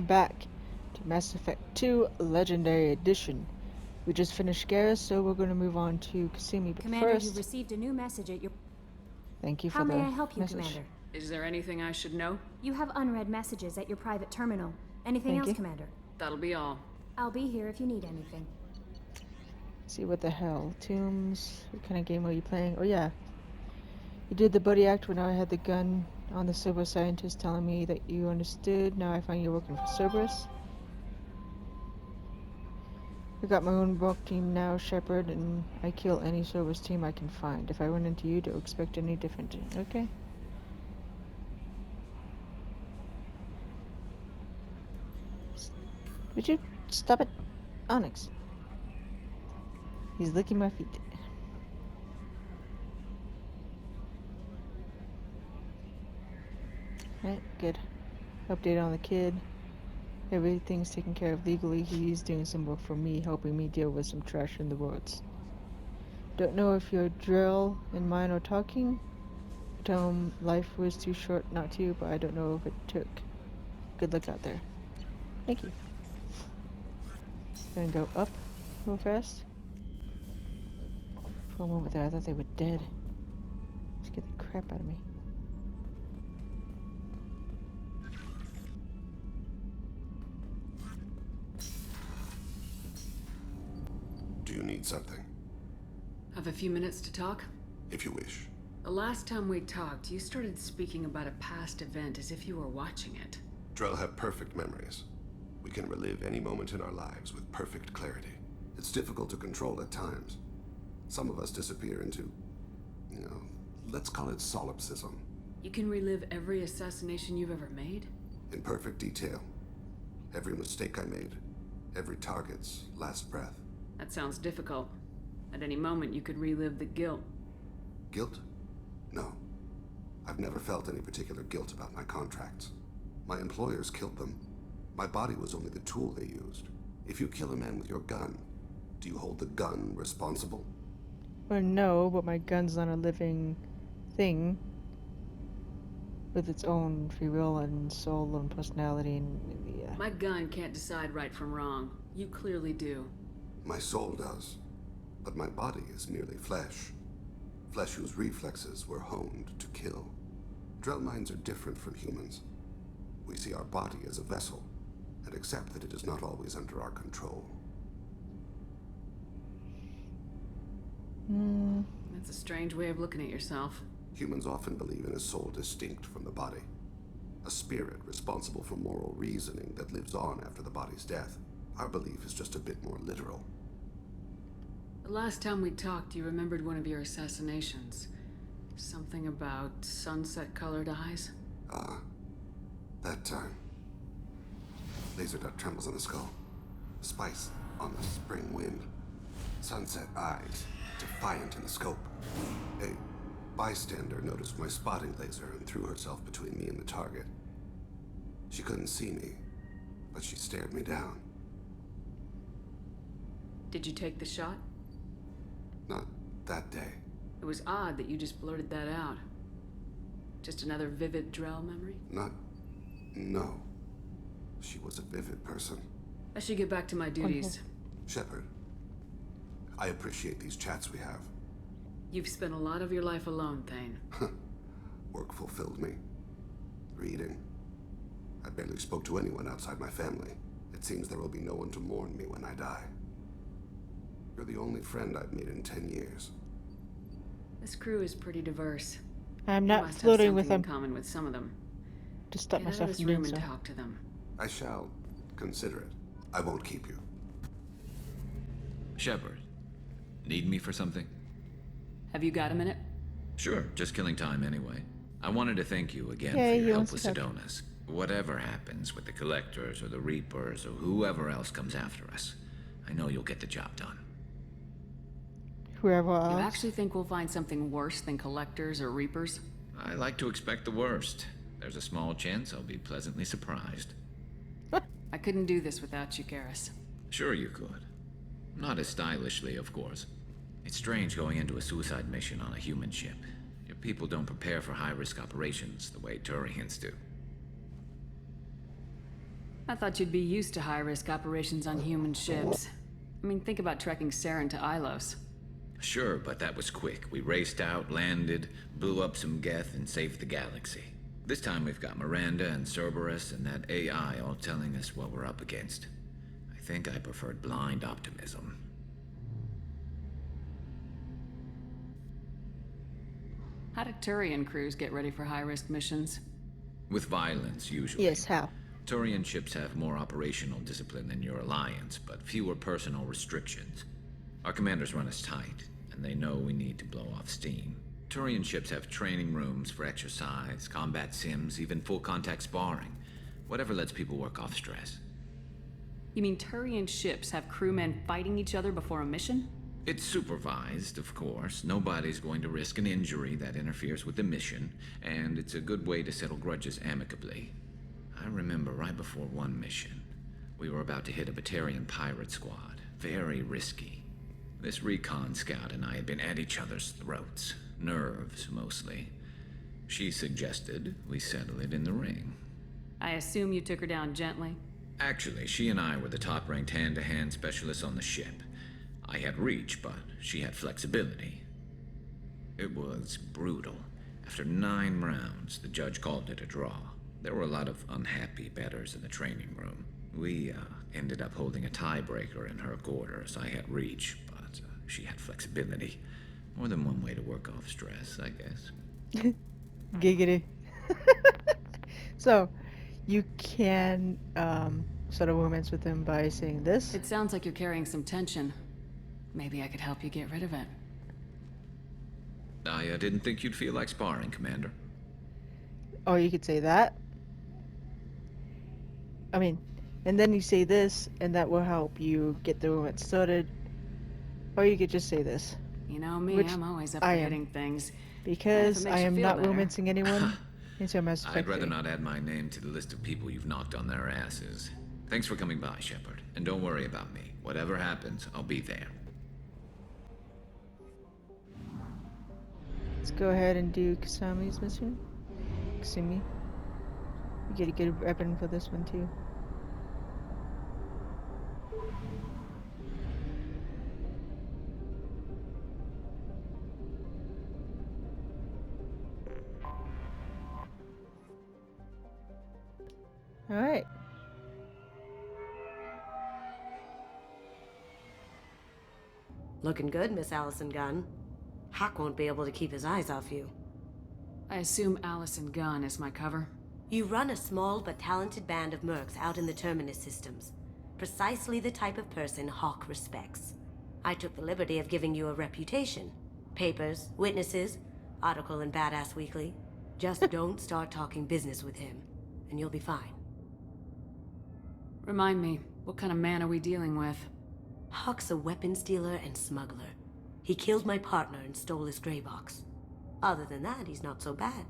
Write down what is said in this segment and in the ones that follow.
back to Mass Effect 2 Legendary Edition. We just finished Garrus, so we're going to move on to Kasumi, but Commander, first... you've received a new message at your... Thank you for How the may I help you, message. Commander? Is there anything I should know? You have unread messages at your private terminal. Anything Thank else, you. Commander? That'll be all. I'll be here if you need anything. See what the hell. Tombs. What kind of game are you playing? Oh yeah. You did the buddy act when I had the gun on the Cerberus scientist telling me that you understood. Now I find you working for Cerberus. I got my own work team now, Shepard, and I kill any Cerberus team I can find. If I run into you, don't expect any different. Okay. Would you stop it? Onyx. He's licking my feet. Right, good. Update on the kid. Everything's taken care of legally. He's doing some work for me, helping me deal with some trash in the woods. Don't know if your drill and mine are talking. Tell him life was too short not to, but I don't know if it took. Good luck out there. Thank you. Gonna go up real fast. For a moment there, I thought they were dead. Let's get the crap out of me. Do you need something? Have a few minutes to talk? If you wish. The last time we talked, you started speaking about a past event as if you were watching it. Drell have perfect memories. We can relive any moment in our lives with perfect clarity. It's difficult to control at times. Some of us disappear into, let's call it solipsism. You can relive every assassination you've ever made? In perfect detail. Every mistake I made. Every target's last breath. That sounds difficult. At any moment, you could relive the guilt. Guilt? No. I've never felt any particular guilt about my contracts. My employers killed them. My body was only the tool they used. If you kill a man with your gun, do you hold the gun responsible? Well, no, but my gun's not a living thing with its own free will and soul and personality and yeah. My gun can't decide right from wrong. You clearly do. My soul does, but my body is merely flesh. Flesh whose reflexes were honed to kill. Drell minds are different from humans. We see our body as a vessel, and accept that it is not always under our control. That's a strange way of looking at yourself. Humans often believe in a soul distinct from the body. A spirit responsible for moral reasoning that lives on after the body's death. Our belief is just a bit more literal. The last time we talked, you remembered one of your assassinations. Something about sunset-colored eyes? That time. Laser dot trembles on the skull. Spice on the spring wind. Sunset eyes, defiant in the scope. A bystander noticed my spotting laser and threw herself between me and the target. She couldn't see me, but she stared me down. Did you take the shot? Not that day. It was odd that you just blurted that out. Just another vivid Drell memory? No. She was a vivid person. I should get back to my duties. Shepard, I appreciate these chats we have. You've spent a lot of your life alone, Thane. Work fulfilled me. Reading. I barely spoke to anyone outside my family. It seems there will be no one to mourn me when I die. You're the only friend I've made in 10 years. This crew is pretty diverse. I'm You not must flirting have with something them. in common with some of them. To stop Get out of myself this from room doing and so. talk to them. I shall consider it. I won't keep you. Shepard, need me for something? Have you got a minute? Sure, just killing time anyway. I wanted to thank you again Yeah, for he your help wants with to talk. Sedonis. Whatever happens with the Collectors or the Reapers or whoever else comes after us, I know you'll get the job done. Whoever You else. actually think we'll find something worse than Collectors or Reapers? I like to expect the worst. There's a small chance I'll be pleasantly surprised. I couldn't do this without you, Garrus. Sure you could. Not as stylishly, of course. It's strange going into a suicide mission on a human ship. Your people don't prepare for high-risk operations the way Turians do. I thought you'd be used to high-risk operations on human ships. I mean, think about trekking Saren to Ilos. Sure, but that was quick. We raced out, landed, blew up some Geth, and saved the galaxy. This time we've got Miranda and Cerberus and that AI all telling us what we're up against. I think I preferred blind optimism. How do Turian crews get ready for high-risk missions? With violence, usually. Yes, how? Turian ships have more operational discipline than your alliance, but fewer personal restrictions. Our commanders run us tight, and they know we need to blow off steam. Turian ships have training rooms for exercise, combat sims, even full-contact sparring. Whatever lets people work off stress. You mean Turian ships have crewmen fighting each other before a mission? It's supervised, of course. Nobody's going to risk an injury that interferes with the mission, and it's a good way to settle grudges amicably. I remember right before one mission, we were about to hit a Batarian pirate squad. Very risky. This recon scout and I had been at each other's throats. Nerves, mostly. She suggested we settle it in the ring. I assume you took her down gently? Actually, she and I were the top-ranked hand-to-hand specialists on the ship. I had reach, but she had flexibility. It was brutal. After 9 rounds, the judge called it a draw. There were a lot of unhappy bettors in the training room. We ended up holding a tiebreaker in her quarters. I had reach, but she had flexibility. More than one way to work off stress, I guess. Giggity. So, you can sort of romance with him by saying this. It sounds like you're carrying some tension. Maybe I could help you get rid of it. I didn't think you'd feel like sparring, Commander. Or you could say that. I mean, and then you say this, and that will help you get the romance started. Or you could just say this. You know me, Which I'm always up I for am. hitting things. Because makes I you am feel not better. romancing anyone into a Mass Effect I'd rather 3. not add my name to the list of people you've knocked on their asses. Thanks for coming by, Shepard. And don't worry about me. Whatever happens, I'll be there. Let's go ahead and do Kasumi's mission. Kasumi. You get a good weapon for this one too. Alright. Looking good, Miss Allison Gunn. Hawk won't be able to keep his eyes off you. I assume Allison Gunn is my cover. You run a small but talented band of mercs out in the Terminus systems. Precisely the type of person Hawk respects. I took the liberty of giving you a reputation. Papers, witnesses, article in Badass Weekly. Just don't start talking business with him, and you'll be fine. Remind me, what kind of man are we dealing with? Hawk's a weapons dealer and smuggler. He killed my partner and stole his gray box. Other than that, he's not so bad.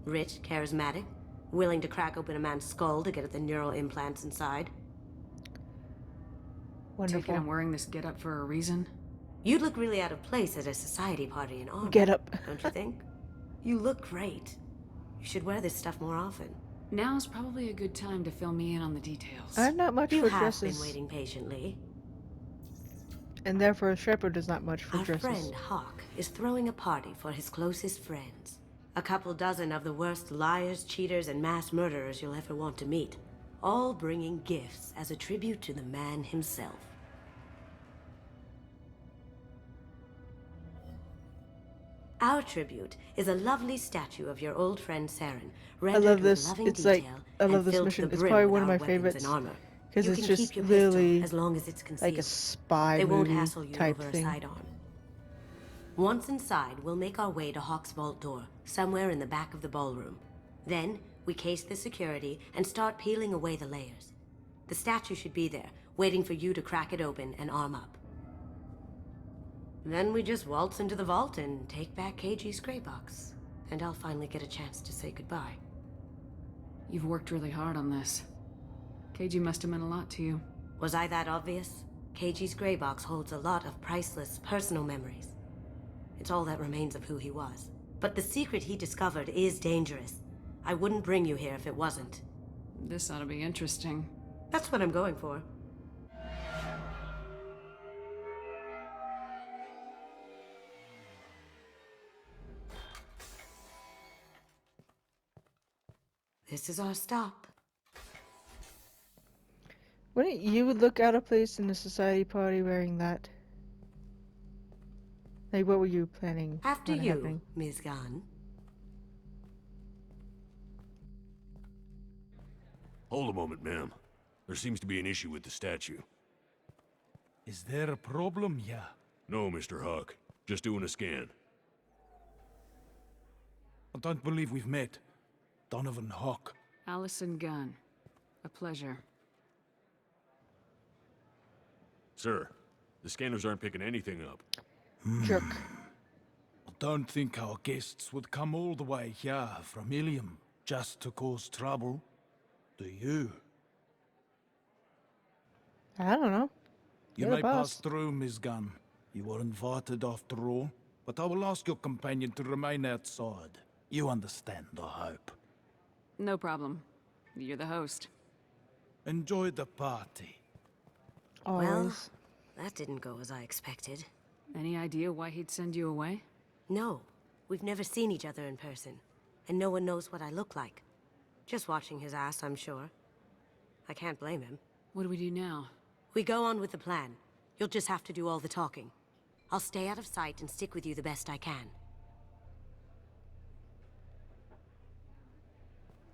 Rich, charismatic, willing to crack open a man's skull to get at the neural implants inside. Take it Wonderful. I'm wearing this getup for a reason? You'd look really out of place at a society party in armor. Get up. Don't you think? You look great. You should wear this stuff more often. Now's probably a good time to fill me in on the details. I'm not much You for have dresses. been waiting patiently. And therefore Shepard is not much for Our dresses. friend Hawk is throwing a party for his closest friends. A couple dozen of the worst liars, cheaters, and mass murderers you'll ever want to meet. All bringing gifts as a tribute to the man himself. Our tribute is a lovely statue of your old friend Saren, rendered love with this. loving It's like, detail I love and this filled to mission. the It's brim probably with one of our my weapons favorites. and armor. Because You it's can just keep your pistol literally as long as it's concealed. like a spy They won't movie hassle you type over thing. a sidearm. Once inside, we'll make our way to Hawk's vault door, somewhere in the back of the ballroom. Then, we case the security and start peeling away the layers. The statue should be there, waiting for you to crack it open and arm up. Then we just waltz into the vault and take back KG's gray box. And I'll finally get a chance to say goodbye. You've worked really hard on this. KG must have meant a lot to you. Was I that obvious? KG's gray box holds a lot of priceless personal memories. It's all that remains of who he was. But the secret he discovered is dangerous. I wouldn't bring you here if it wasn't. This ought to be interesting. That's what I'm going for. This is our stop. Wouldn't you look out of place in a society party wearing that? Like, what were you planning After on you, happening? Ms. Gunn. Hold a moment, ma'am. There seems to be an issue with the statue. Is there a problem, yeah? No, Mr. Huck. Just doing a scan. I don't believe we've met. Donovan Hawk. Allison Gunn. A pleasure. Sir, the scanners aren't picking anything up. Jerk. I don't think our guests would come all the way here from Ilium just to cause trouble. Do you? I don't know. You You're the may boss. pass through, Miss Gunn. You were invited after all. But I will ask your companion to remain outside. You understand, I hope. No problem. You're the host. Enjoy the party. Always. Well, that didn't go as I expected. Any idea why he'd send you away? No, we've never seen each other in person, and no one knows what I look like. Just watching his ass, I'm sure. I can't blame him. What do we do now? We go on with the plan. You'll just have to do all the talking. I'll stay out of sight and stick with you the best I can.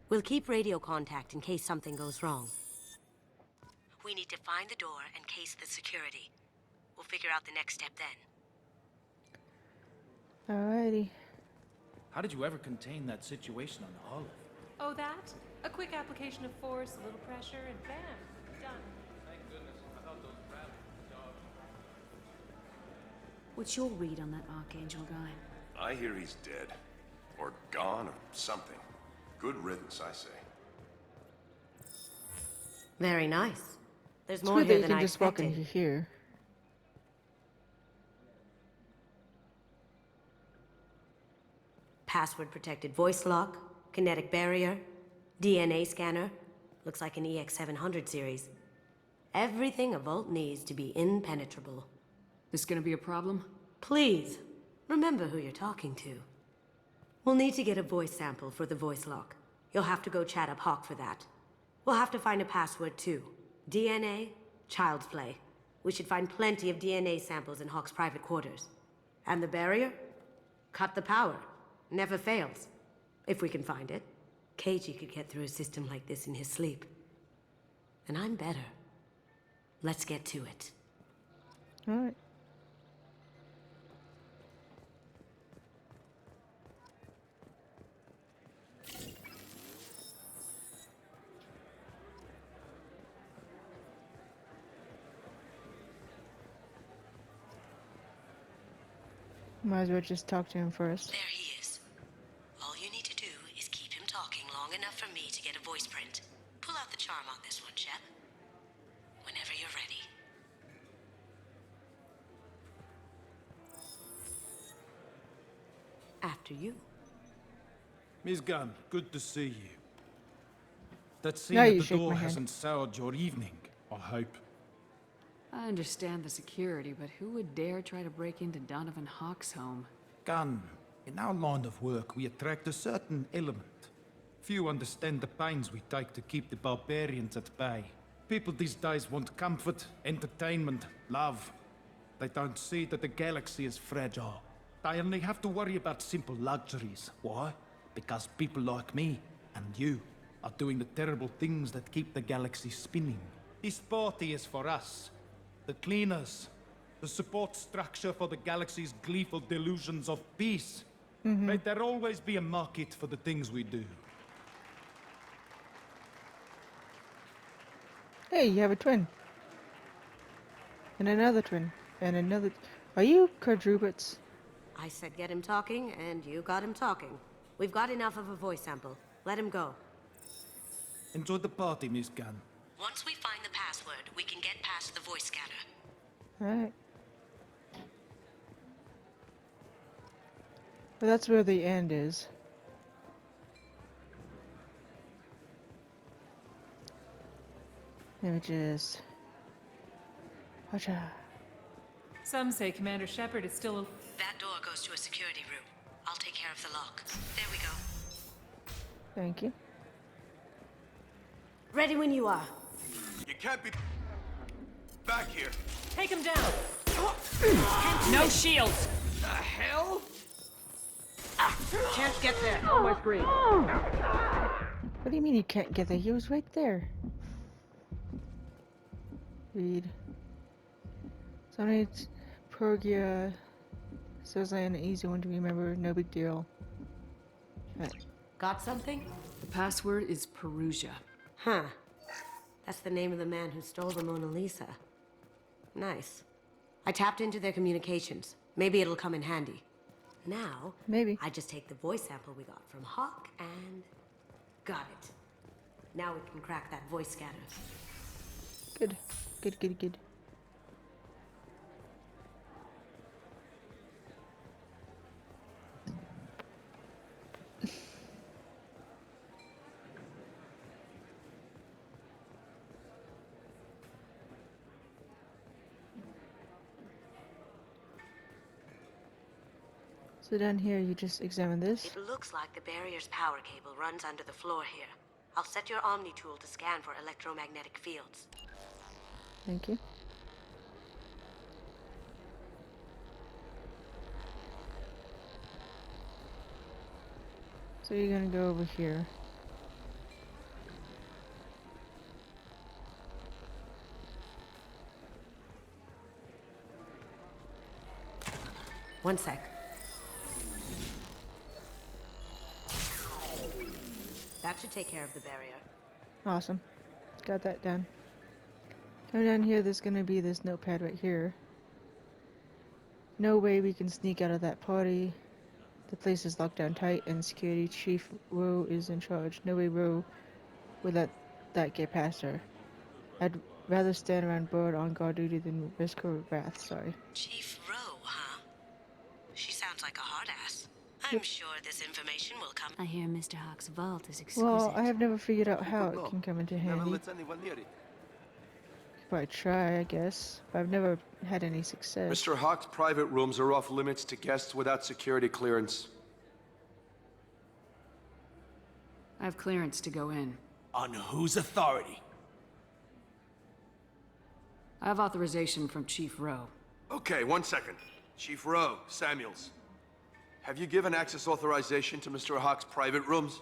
We'll keep radio contact in case something goes wrong. We need to find the door and case the security. We'll figure out the next step then. Alrighty. How did you ever contain that situation on the Olive? Oh, that? A quick application of force, a little pressure, and bam, done. Thank goodness. I thought those rabbits were dogs. What's your read on that Archangel guy? I hear he's dead. Or gone, or something. Good riddance, I say. Very nice. There's It's more weird that here you than can I just walk expected. into here. Password-protected voice lock, kinetic barrier, DNA scanner. Looks like an EX700 series. Everything a Vault needs to be impenetrable. This gonna be a problem? Please, remember who you're talking to. We'll need to get a voice sample for the voice lock. You'll have to go chat up Hawk for that. We'll have to find a password too. DNA, child's play. We should find plenty of DNA samples in Hawk's private quarters. And the barrier? Cut the power. Never fails. If we can find it. Keiji could get through a system like this in his sleep. And I'm better. Let's get to it. Alright. Might as well just talk to him first. There he is. All you need to do is keep him talking long enough for me to get a voice print. Pull out the charm on this one, Shep. Whenever you're ready. After you. Miss Gunn, good to see you. That scene Now at you the shake door my hand. hasn't soured your evening, I hope. I understand the security, but who would dare try to break into Donovan Hawk's home? Gunn, in our line of work, we attract a certain element. Few understand the pains we take to keep the barbarians at bay. People these days want comfort, entertainment, love. They don't see that the galaxy is fragile. They only have to worry about simple luxuries. Why? Because people like me and you are doing the terrible things that keep the galaxy spinning. This party is for us. The cleaners. The support structure for the galaxy's gleeful delusions of peace. May there always be a market for the things we do. Hey, you have a twin. And another twin. And another... Are you quadruplets? I said get him talking, and you got him talking. We've got enough of a voice sample. Let him go. Enjoy the party, Miss Gunn. Once we find the password, we can get past the voice scanner. Alright. But that's where the end is. Images. Gotcha. Some say Commander Shepard is still. That door goes to a security room. I'll take care of the lock. There we go. Thank you. Ready when you are. You can't be back here. Take him down! No shields! The hell? Can't get there. On my screen. What do you mean you can't get there? He was right there. Read. Somebody Pergia says I am an easy one to remember. No big deal. Right. Got something? The password is Perugia. Huh. That's the name of the man who stole the Mona Lisa. Nice. I tapped into their communications. Maybe it'll come in handy. Now, Maybe. I just take the voice sample we got from Hawk and... got it. Now we can crack that voice scanner. Good. Good, good, good. So down here, you just examine this. It looks like the barrier's power cable runs under the floor here. I'll set your Omni tool to scan for electromagnetic fields. Thank you. So you're gonna go over here. One sec. That should take care of the barrier. Awesome. Got that done. Come down here, there's gonna be this notepad right here. No way we can sneak out of that party. The place is locked down tight and security chief Rowe is in charge. No way Rowe would let that get past her. I'd rather stand around bored on guard duty than risk her wrath, sorry. Chief Rowe, huh? She sounds like a hard ass. I'm sure this information will come. I hear Mr. Hawk's vault is exquisite. Well, I have never figured out how it can come into Never handy. lets anyone near it. Could probably try, I guess, but I've never had any success. Mr. Hawk's private rooms are off limits to guests without security clearance. I have clearance to go in. On whose authority? I have authorization from Chief Rowe. Okay, 1 second. Chief Rowe, Samuels. Have you given access authorization to Mr. Hawk's private rooms?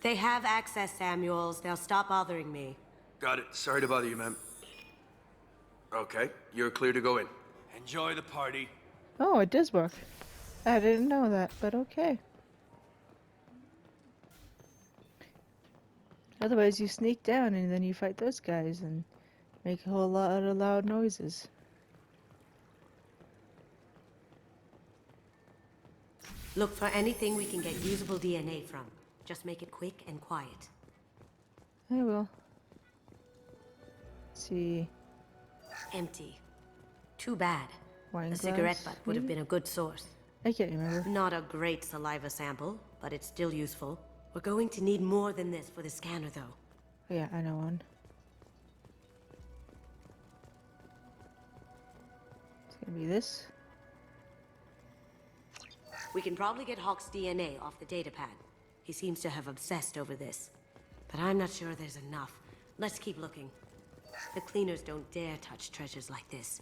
They have access, Samuels. They'll stop bothering me. Got it. Sorry to bother you, ma'am. Okay, you're clear to go in. Enjoy the party. Oh, it does work. I didn't know that, but okay. Otherwise, you sneak down and then you fight those guys and make a whole lot of loud noises. Look for anything we can get usable DNA from. Just make it quick and quiet. I will. Let's see. Empty. Too bad. Wine The glass, cigarette butt would have maybe? been a good source. I can't remember. Not a great saliva sample, but it's still useful. We're going to need more than this for the scanner, though. Yeah, I know one. It's gonna be this. We can probably get Hawk's DNA off the datapad. He seems to have obsessed over this. But I'm not sure there's enough. Let's keep looking. The cleaners don't dare touch treasures like this.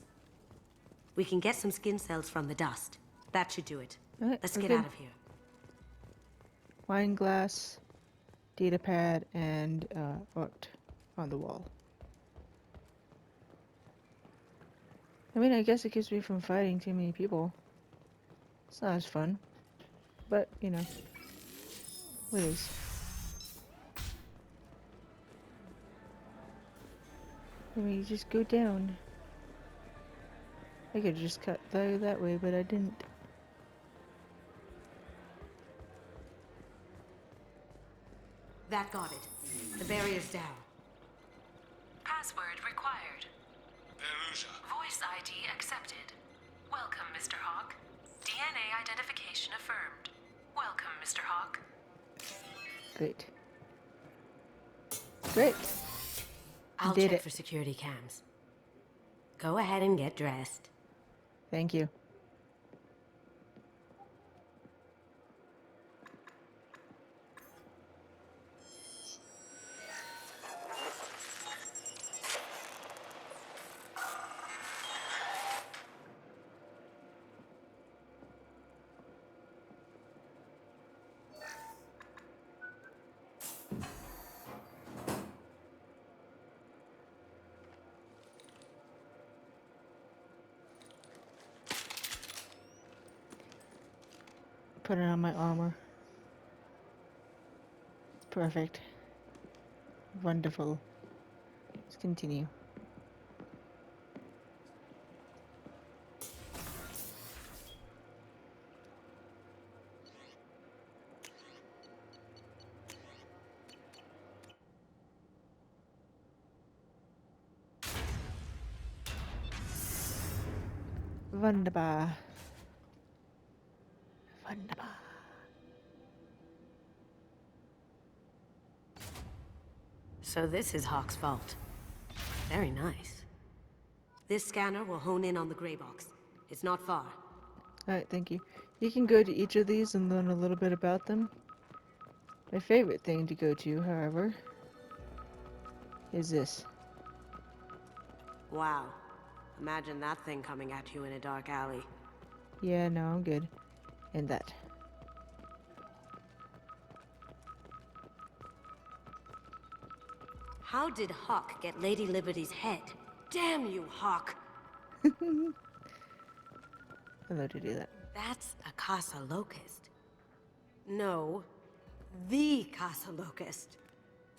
We can get some skin cells from the dust. That should do it. Alright, Let's we're get good. out of here. Wine glass, data pad, and art on the wall. I mean, I guess it keeps me from fighting too many people. It's not as fun. But, you know, it is. I mean, you just go down. I could just cut through that way, but I didn't. That got it. The barrier's down. Password required. Perugia. Voice ID accepted. Welcome, Mr. Hawk. DNA identification affirmed. Welcome, Mr. Hawk. Great. Great. I'll Did check it. for security cams. Go ahead and get dressed. Thank you. Put on my armor. Perfect. Wonderful. Let's continue. Wunderbar. Wunderbar. So this is Hawk's vault. Very nice. This scanner will hone in on the gray box. It's not far. Alright, thank you. You can go to each of these and learn a little bit about them. My favorite thing to go to, however, is this. Wow. Imagine that thing coming at you in a dark alley. Yeah, no, I'm good. And that. How did Hawk get Lady Liberty's head? Damn you, Hawk! Hello to do that. That's a Casa Locust. No, the Casa Locust.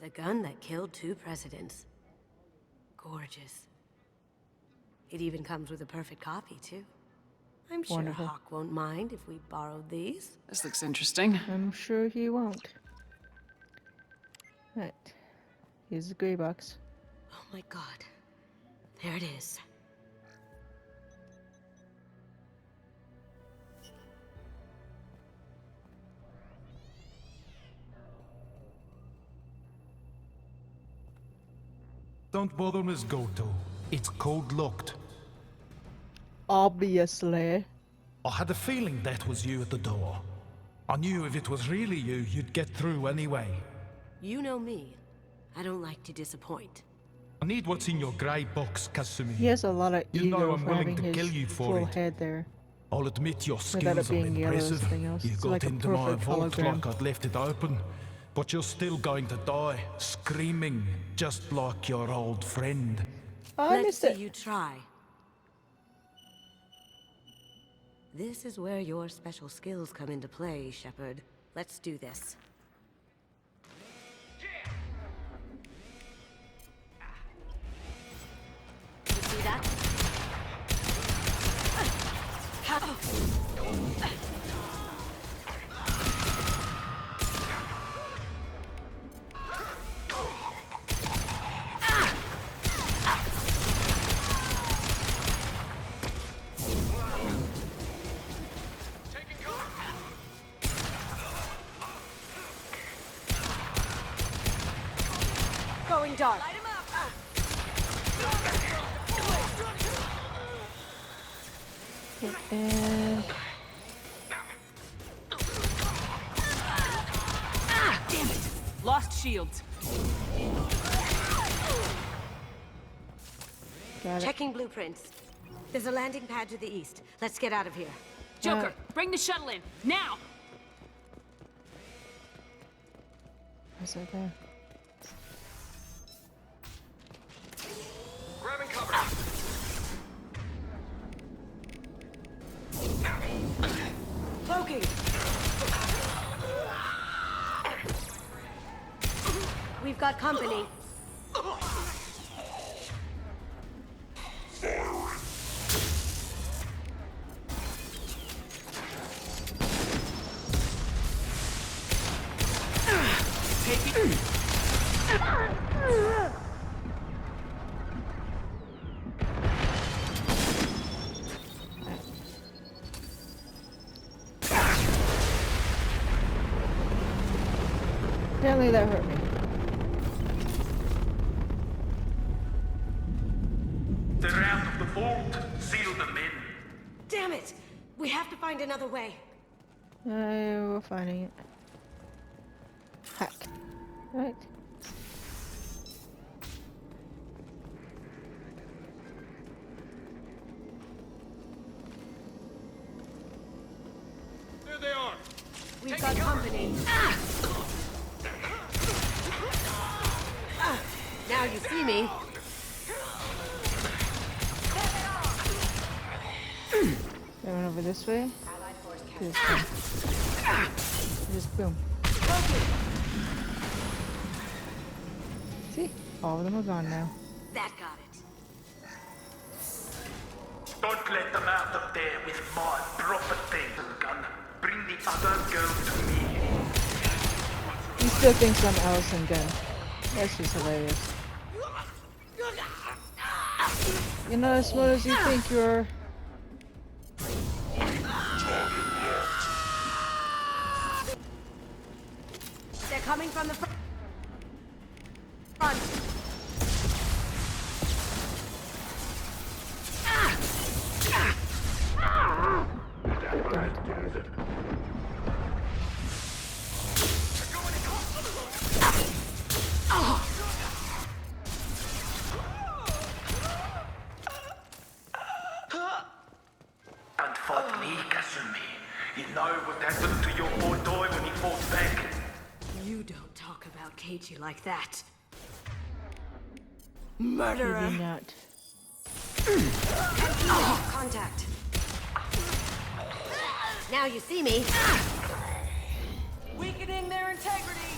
The gun that killed 2 presidents. Gorgeous. It even comes with a perfect copy, too. I'm sure Wonderful. Hawk won't mind if we borrowed these. This looks interesting. I'm sure he won't. Right. Here's the gray box. Oh my god. There it is. Don't bother, Miss Goto. It's code locked. Obviously. I had a feeling that was you at the door. I knew if it was really you, you'd get through anyway. You know me. I don't like to disappoint. I need what's in your grey box, Kasumi. He has a lot of You know ego I'm for willing having to his kill you for full it. head there. I'll admit your Without it skills are being yellow as impressive. anything else. You It's got like a into my perfect vault hologram. like I'd left it open. But you're still going to die, screaming, just like your old friend. I Let's missed see it. you try. This is where your special skills come into play, Shepard. Let's do this. You see that? Going dark. And Damn it! Lost shields. got it. Checking blueprints. There's a landing pad to the east. Let's get out of here. Joker, bring the shuttle in now. What's that there? Grabbing cover. Cloaking! We've got company. Take it. Apparently that hurt me. vault. Seal them in. Damn it! We have to find another way. We're finding it. Hack. Right. There they are. We've got company. Now you see me. Going over this way. Just boom. See? All of them are gone now. That got it. Don't let them out of there with my property. Gun. Bring the other girl to me. He still thinks I'm Allison Gunn. That's just hilarious. You're not as smart as you think you are. They're coming from the front. And fought me, Kasumi. You know what happened to your poor boy when he fought back? You don't talk about Keiichi like that. You Murderer! do not. Contact. Now you see me. Weakening their integrity.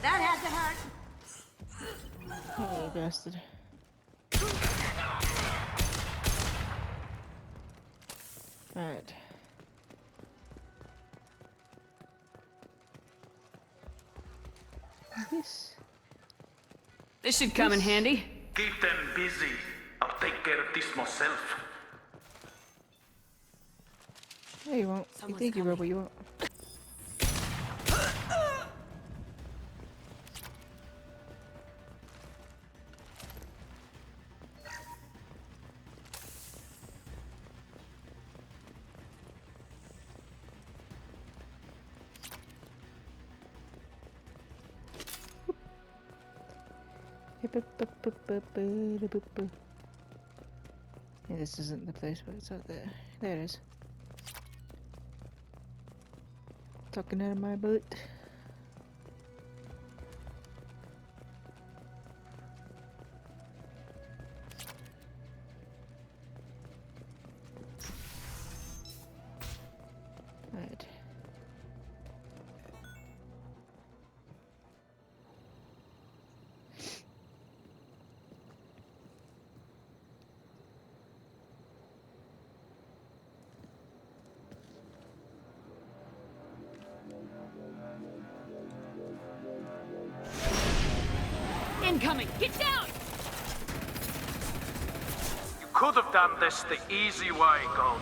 That had to hurt. Oh, you bastard. Alright. This should come in handy. Keep them busy. I'll take care of this myself. No, you won't. You think you will, but you won't. Yeah, this isn't the place, but it's out there. There it is. Talking out of my boot. Right. Incoming! Get down! You could have done this the easy way, Goto.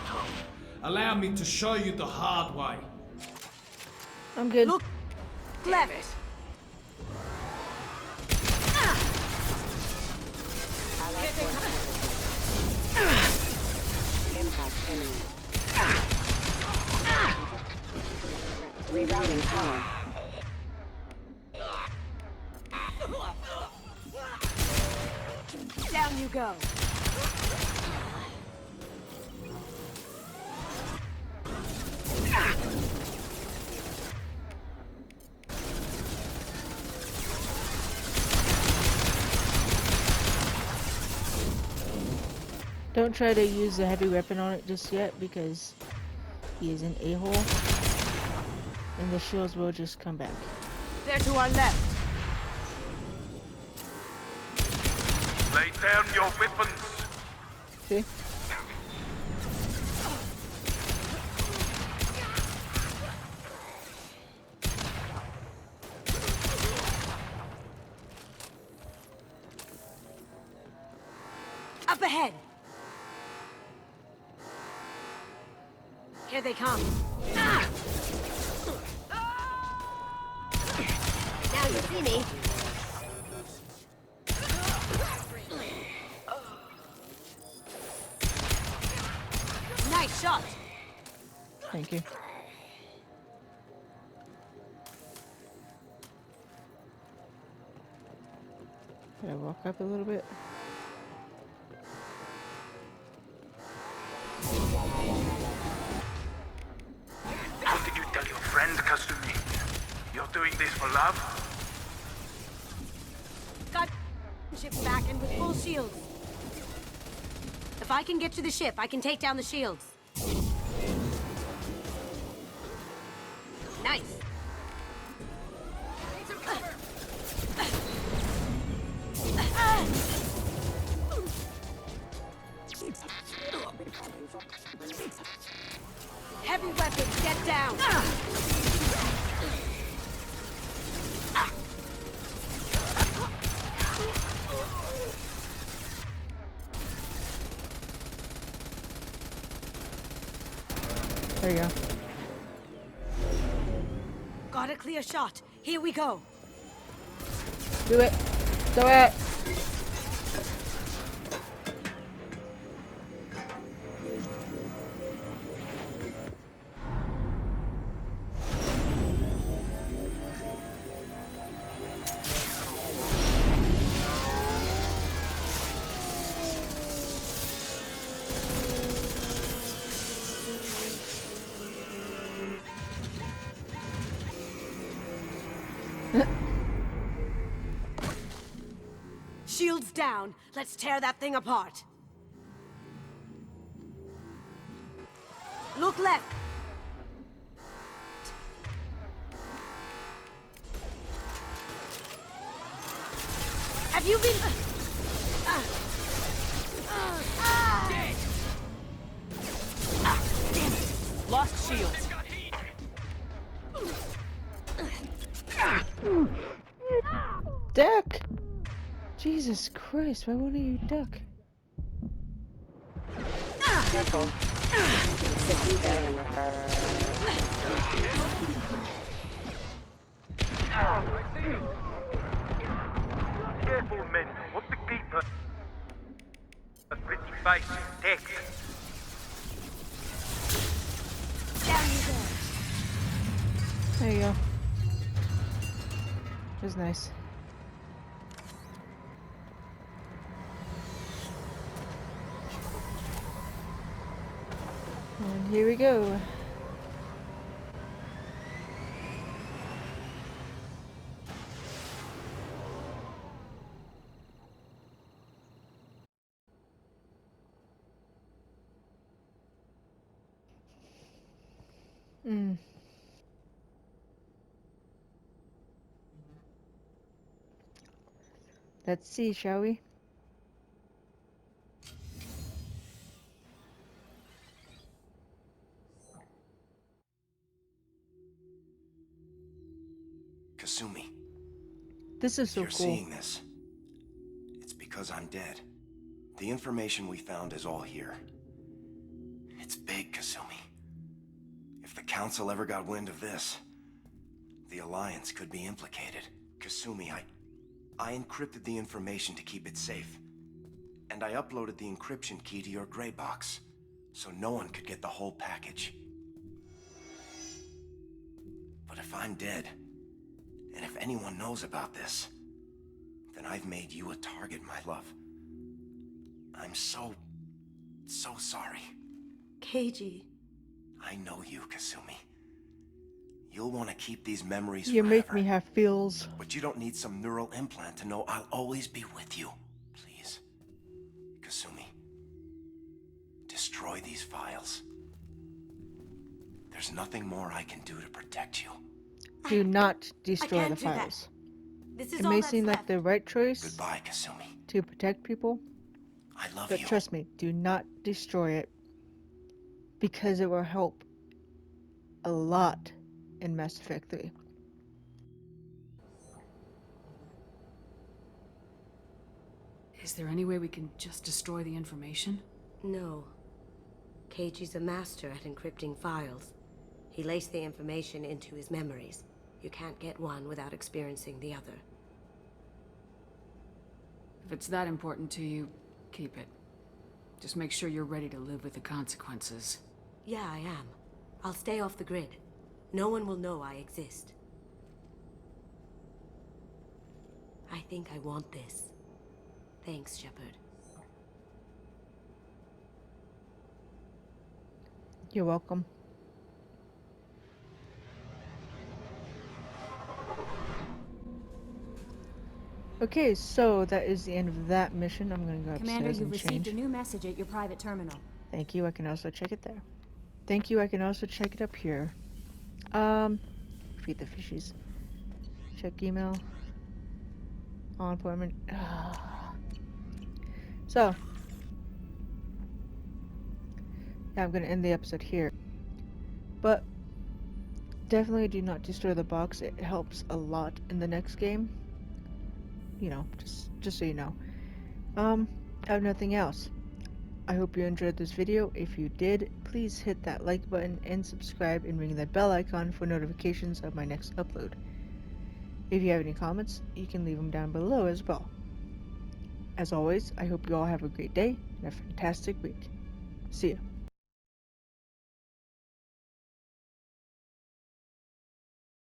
Allow me to show you the hard way. I'm good. Look left. Rerouting power. Down you go. Don't try to use the heavy weapon on it just yet because he is an a-hole. And the shields will just come back. They're to our left. Lay down your weapons. See? Up ahead. Here they come. see me. Nice shot. Thank you. Can I walk up a little bit? What did you tell your friend, Kasumi? You're doing this for love? Got ship back and with full shields. If I can get to the ship, I can take down the shields. Nice. Heavy weapons, get down! There you go. Got a clear shot. Here we go. Do it. Do it. Shields down. Let's tear that thing apart. Look left. Have you been... Damn it. Lost shields. Duck! Jesus Christ, why won't you duck? Careful. Careful, men. What the keeper? A pretty face. Deck. Down you go. There you go. It was nice. And here we go. Let's see, shall we? Kasumi, This is if so you're cool. seeing this, it's because I'm dead. The information we found is all here. It's big, Kasumi. If the Council ever got wind of this, the Alliance could be implicated. Kasumi, I encrypted the information to keep it safe. And I uploaded the encryption key to your gray box, so no one could get the whole package. But if I'm dead, and if anyone knows about this, then I've made you a target, my love. I'm so sorry. Keiji. I know you, Kasumi. You'll want to keep these memories You forever. make me have feels. But you don't need some neural implant to know I'll always be with you. Please, Kasumi, destroy these files. There's nothing more I can do to protect you. Do not destroy the can't do that. files. This is It all may that's seem like left. the right choice Goodbye, Kasumi. to protect people, I love but you. trust me, do not destroy it, because it will help a lot in Mass Effect 3. Is there any way we can just destroy the information? No. Keiji's a master at encrypting files. He laced the information into his memories. You can't get one without experiencing the other. If it's that important to you, keep it. Just make sure you're ready to live with the consequences. Yeah, I am. I'll stay off the grid. No one will know I exist. I think I want this. Thanks, Shepard. You're welcome. Okay, so that is the end of that mission. I'm gonna go upstairs Commander, you've and received change. a new message at your private terminal. Thank you. I can also check it there. Thank you. I can also check it up here. Feed the fishies. Check email. On appointment. So, yeah, I'm gonna end the episode here. But definitely do not destroy the box. It helps a lot in the next game. You know, just so you know. I have nothing else. I hope you enjoyed this video. If you did, please hit that like button and subscribe and ring that bell icon for notifications of my next upload. If you have any comments, you can leave them down below as well. As always, I hope you all have a great day and a fantastic week. See ya.